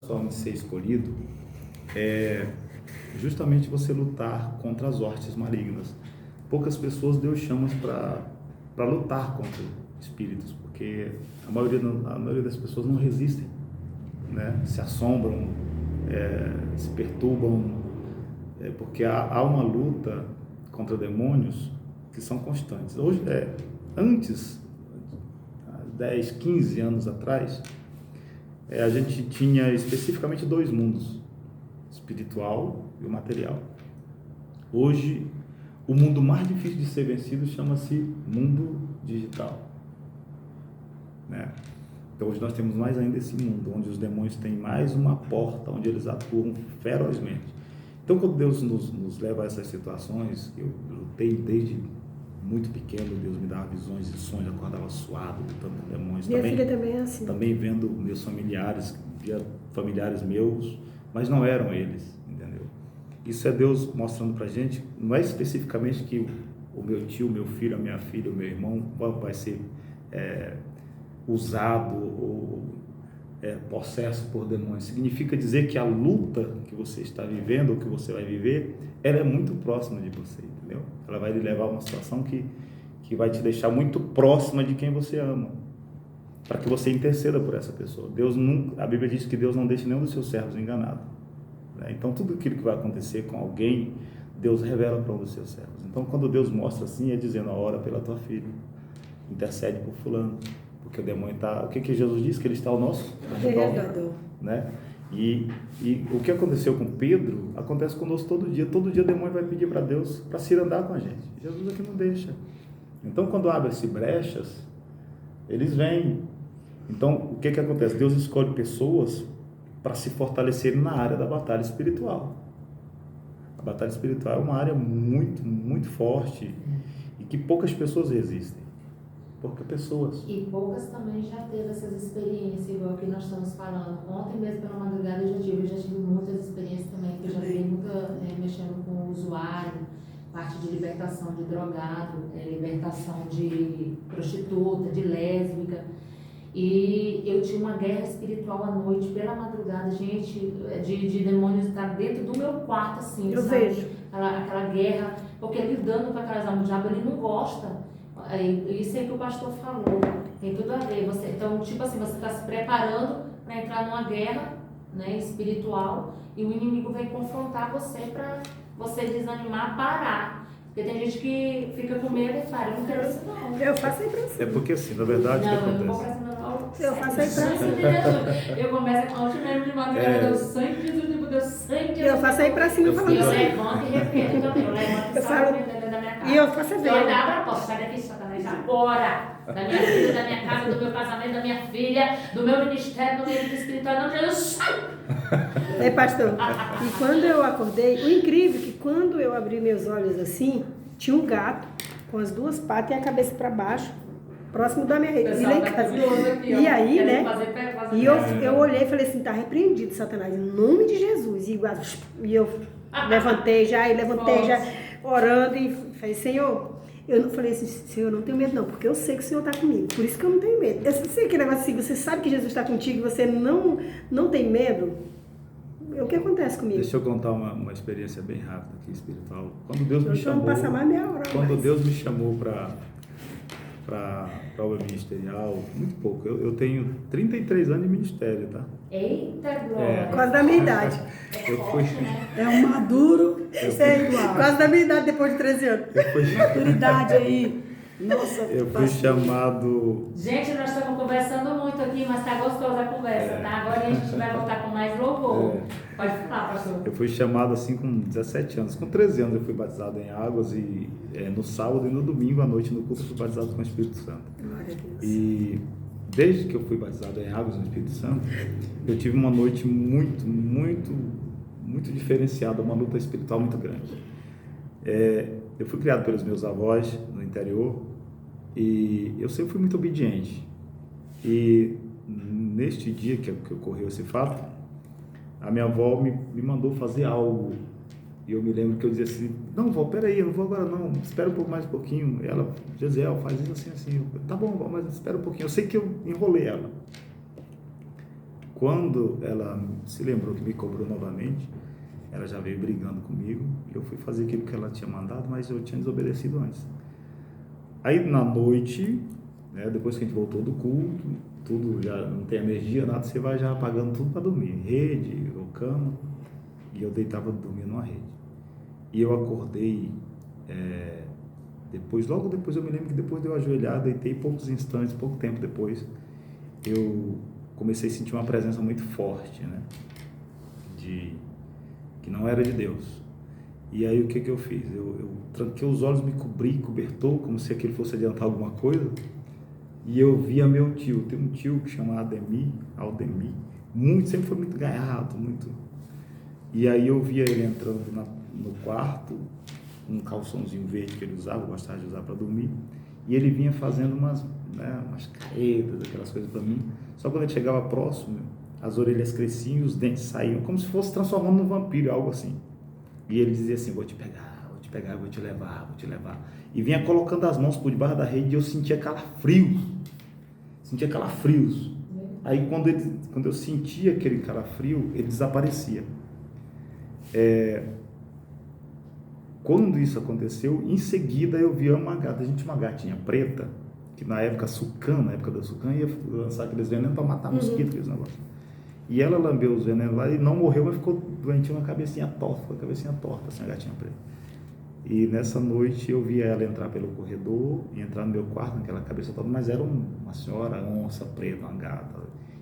Forma de ser escolhido é justamente você lutar contra as hostes malignas. Poucas pessoas Deus chama para lutar contra espíritos, porque a maioria das pessoas não resistem, né? Se assombram, se perturbam, porque há uma luta contra demônios que são constantes. Hoje, antes, 10, 15 anos atrás, a gente tinha especificamente dois mundos, espiritual e o material. Hoje, o mundo mais difícil de ser vencido chama-se mundo digital, né? Então hoje nós temos mais ainda esse mundo, onde os demônios têm mais uma porta, onde eles atuam ferozmente. Então quando Deus nos leva a essas situações, eu lutei desde muito pequeno, Deus me dava visões e sonhos, eu acordava suado, lutando com demônios. Minha filha também é assim. Também vendo meus familiares, via familiares meus, mas não eram eles, entendeu? Isso é Deus mostrando pra gente, não é especificamente que o meu tio, o meu filho, a minha filha, o meu irmão vai ser usado ou possesso por demônios. Significa dizer que a luta que você está vivendo, ou que você vai viver, ela é muito próxima de você, entendeu? Ela vai lhe levar a uma situação que vai te deixar muito próxima de quem você ama, para que você interceda por essa pessoa. A Bíblia diz que Deus não deixa nenhum dos seus servos enganado, né? Então tudo aquilo que vai acontecer com alguém, Deus revela para um dos seus servos. Então quando Deus mostra assim, é dizendo: ora pela tua filha, intercede por fulano, porque o demônio está... O que Jesus disse? Que ele está ao nosso redor, né? E o que aconteceu com Pedro, acontece conosco todo dia o demônio vai pedir para Deus para se ir andar com a gente. Jesus aqui não deixa. Então quando abre-se brechas, eles vêm. Então o que acontece? Deus escolhe pessoas para se fortalecerem na área da batalha espiritual. A batalha espiritual é uma área muito, muito forte e que poucas pessoas resistem. Poucas pessoas. E poucas também já teve essas experiências, igual que nós estamos falando. Ontem mesmo pela madrugada eu já tive muitas experiências também, que eu já vi muita mexendo com o usuário, parte de libertação de drogado, libertação de prostituta, de lésbica. E eu tinha uma guerra espiritual à noite, pela madrugada, gente, de demônios estar dentro do meu quarto, assim, eu sabe? vejo. Aquela guerra, porque lidando com aquelas almas, o diabo ele não gosta. Isso é que o pastor falou, tem tudo a ver. Então, tipo assim, você está se preparando para entrar numa guerra, né, espiritual, e o inimigo vem confrontar você para você desanimar, parar. Porque tem gente que fica com medo e para, eu não quero isso não. Eu faço aí pra cima. É porque assim, na verdade, o que acontece? Eu não vou pra cima não. Eu faço aí pra cima. Eu começo a ontem mesmo de madrugada, Deus sangue de Jesus, Deus sangue de Jesus. Eu faço aí pra cima falando E eu assim. levanto e repito também, eu levanto e saio dentro da minha casa. E eu faço a Eu vez. abro a porta, sai daqui, Satanás, agora! Da minha vida, da minha casa, do meu casamento, da minha filha, do meu ministério, do meu espiritual, não, Jesus, sai! Pastor, e quando eu acordei, o incrível é que quando eu abri meus olhos assim, tinha um gato com as duas patas e a cabeça para baixo, próximo da minha rede. E aí, né? E eu olhei e falei assim: tá repreendido, Satanás, em nome de Jesus. E eu levantei já, orando e falei: Senhor. Eu não falei assim: Senhor, eu não tenho medo não, porque eu sei que o Senhor está comigo, por isso que eu não tenho medo. Eu sei que negócio assim, você sabe que Jesus está contigo e você não tem medo. O que acontece comigo? Deixa eu contar uma experiência bem rápida aqui, espiritual. Quando Deus me chamou, passar mais meia hora. Quando Deus me chamou para o ministerial, muito pouco. Eu tenho 33 anos de ministério, tá? Eita, glória! Quase da minha idade. Eu fui... É um maduro espiritual. Quase da minha idade depois de 13 anos. Maturidade aí. Nossa, Eu fui chamado... Gente, nós estamos conversando muito aqui, mas tá gostosa a conversa, tá? Agora a gente vai voltar com mais louvor. Pode falar, pastor. Eu fui chamado assim com 17 anos. Com 13 anos eu fui batizado em águas e no sábado e no domingo à noite no culto eu fui batizado com o Espírito Santo. Glória a Deus. E desde que eu fui batizado em águas no Espírito Santo, eu tive uma noite muito, muito, muito diferenciada, uma luta espiritual muito grande. Eu fui criado pelos meus avós no interior e eu sempre fui muito obediente. E neste dia que ocorreu esse fato, a minha avó me mandou fazer algo. E eu me lembro que eu dizia assim: não, vó, peraí, eu não vou agora não, espera mais um pouquinho. E ela: Gesiel, faz isso assim, assim. Tá bom, vó, mas espera um pouquinho. Eu sei que eu enrolei ela. quando ela se lembrou que me cobrou novamente, ela já veio brigando comigo, e eu fui fazer aquilo que ela tinha mandado, mas eu tinha desobedecido antes. Aí na noite, né, depois que a gente voltou do culto, tudo já não tem energia, nada, você vai já apagando tudo para dormir, rede ou cama, e eu deitava dormindo numa rede. E eu acordei, logo depois eu me lembro que depois de eu ajoelhar, deitei poucos instantes, pouco tempo depois, eu comecei a sentir uma presença muito forte, né, que não era de Deus. E aí o que eu fiz? Eu tranquei os olhos, me cobri, cobertou, como se aquilo fosse adiantar alguma coisa, e eu via meu tio. Tem um tio que chama Aldemir, sempre foi muito gaiato, muito. E aí eu via ele entrando no quarto, um calçãozinho verde que ele usava, eu gostava de usar para dormir, e ele vinha fazendo umas caretas, aquelas coisas para mim. Só quando ele chegava próximo, as orelhas cresciam, os dentes saíam, como se fosse transformando num vampiro, algo assim. E ele dizia assim: vou te pegar, vou te levar. E vinha colocando as mãos por debaixo da rede, e eu sentia calafrios. Aí quando eu sentia aquele calafrio, ele desaparecia. Quando isso aconteceu, em seguida eu vi uma gata. A gente tinha uma gatinha preta, que na época da Sucan, ia lançar aqueles venenos para matar mosquito, aqueles negócios. E ela lambeu os venenos lá e não morreu, mas ficou doentinha, uma cabecinha torta, assim, a gatinha preta. E nessa noite eu vi ela entrar pelo corredor e entrar no meu quarto, naquela cabeça toda, mas era uma senhora onça preta, uma gata,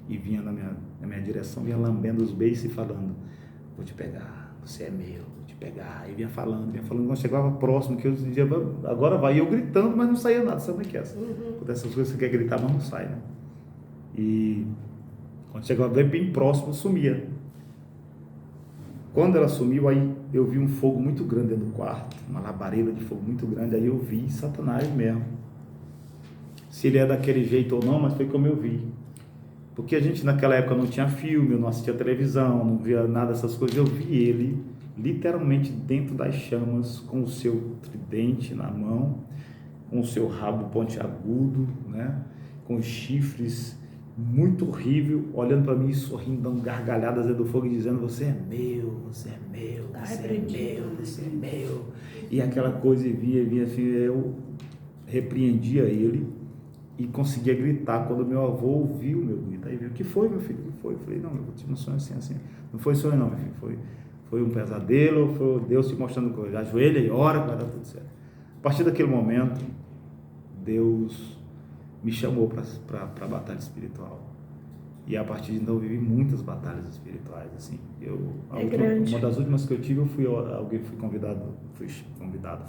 e vinha na minha direção, vinha lambendo os beiços e falando: vou te pegar, você é meu, vou te pegar. E vinha falando, quando chegava próximo, que eu dizia: agora vai. E eu gritando, mas não saía nada, sabe como é que é? Por essas coisas você quer gritar, mas não sai, né? E quando chegava bem próximo, sumia. Quando ela sumiu, aí eu vi um fogo muito grande dentro do quarto, uma labareda de fogo muito grande. Aí eu vi Satanás mesmo. Se ele é daquele jeito ou não, mas foi como eu vi. Porque a gente naquela época não tinha filme, eu não assistia televisão, não via nada dessas coisas. Eu vi ele literalmente dentro das chamas, com o seu tridente na mão, com o seu rabo pontiagudo, né? Com os chifres, muito horrível, olhando para mim, sorrindo, dando gargalhadas dentro do fogo e dizendo: você é meu, você é meu, você é meu. E aquela coisa vinha assim, eu repreendia ele e conseguia gritar. Quando meu avô ouviu o meu grito, aí viu: o que foi, meu filho? O que foi? Eu falei: não, eu tive um sonho assim. Não foi sonho não, meu filho, foi um pesadelo, foi Deus te mostrando coisa. Ajoelha e ora que vai dar tudo certo. A partir daquele momento, Deus me chamou para a batalha espiritual. E a partir de então eu vivi muitas batalhas espirituais, assim. Uma das últimas que eu tive, fui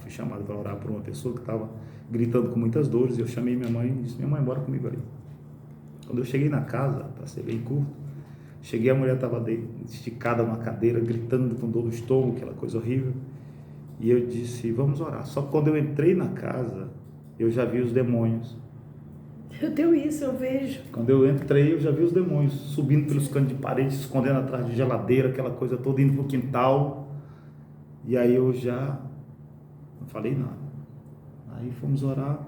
chamado para orar por uma pessoa que estava gritando com muitas dores, e eu chamei minha mãe e disse: minha mãe, bora comigo ali. Quando eu cheguei na casa, para ser bem curto, a mulher estava esticada numa cadeira, gritando com dor no estômago, aquela coisa horrível, e eu disse: vamos orar. Só que quando eu entrei na casa, eu já vi os demônios. Eu tenho isso, eu vejo. Quando eu entrei, eu já vi os demônios subindo pelos cantos de parede, se escondendo atrás de geladeira, aquela coisa toda, indo pro quintal. E aí eu já não falei nada. Aí fomos orar.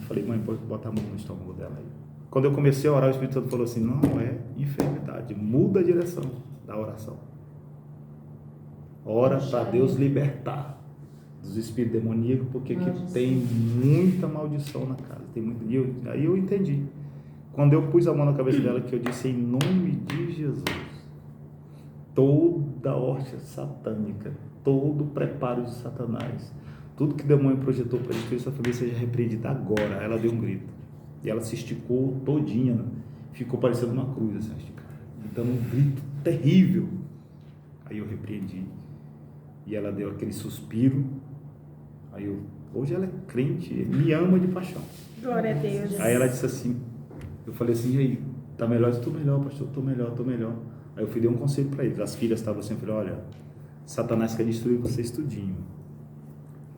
Falei: mãe, pode botar a mão no estômago dela aí. Quando eu comecei a orar, o Espírito Santo falou assim: não é enfermidade, muda a direção da oração. Ora para Deus libertar dos espíritos demoníacos, porque aqui tem muita maldição na casa. Aí eu entendi. Quando eu pus a mão na cabeça dela, que eu disse: em nome de Jesus, toda hóstia satânica, todo preparo de Satanás, tudo que o demônio projetou para destruir essa família, seja repreendido agora. Ela deu um grito. E ela se esticou todinha, né? Ficou parecendo uma cruz, assim, esticada, dando um grito terrível. Aí eu repreendi. E ela deu aquele suspiro. Hoje ela é crente, me ama de paixão. Glória a Deus. Aí ela disse assim, eu falei assim: e aí, tá melhor? Estou melhor, pastor, estou melhor. Aí eu fui dar um conselho para eles. As filhas estavam assim, eu falei: olha, Satanás quer destruir vocês tudinho.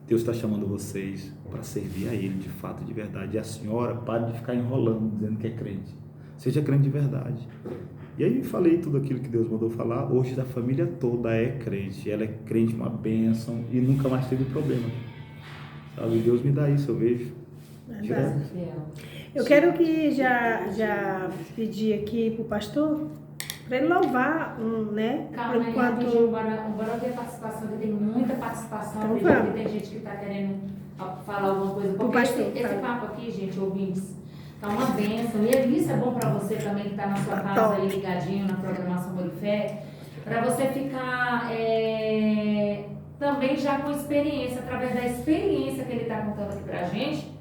Deus está chamando vocês para servir a Ele de fato, de verdade. E a senhora, pare de ficar enrolando, dizendo que é crente. Seja crente de verdade. E aí falei tudo aquilo que Deus mandou falar. Hoje a família toda é crente. Ela é crente, uma bênção, e nunca mais teve problema. Sabe? Deus me dá isso, eu vejo. Verdade. Fiel. Eu quero que já pedir aqui pro pastor para ele louvar né? Calma aí, rapidinho, bora ver a participação, que tem muita participação, Então, acredito vamos. que tem gente que está querendo falar alguma coisa. Porque pastor, esse fala. papo aqui, gente, ouvintes, tá uma bênção. E isso é bom para você também, que está na sua Tá casa top. aí ligadinho na programação Bolifé, para você ficar também já com experiência, através da experiência que ele está contando aqui pra gente,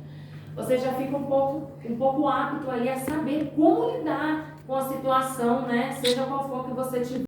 você já fica um pouco apto aí a saber como lidar com a situação, né? Seja qual for que você tiver.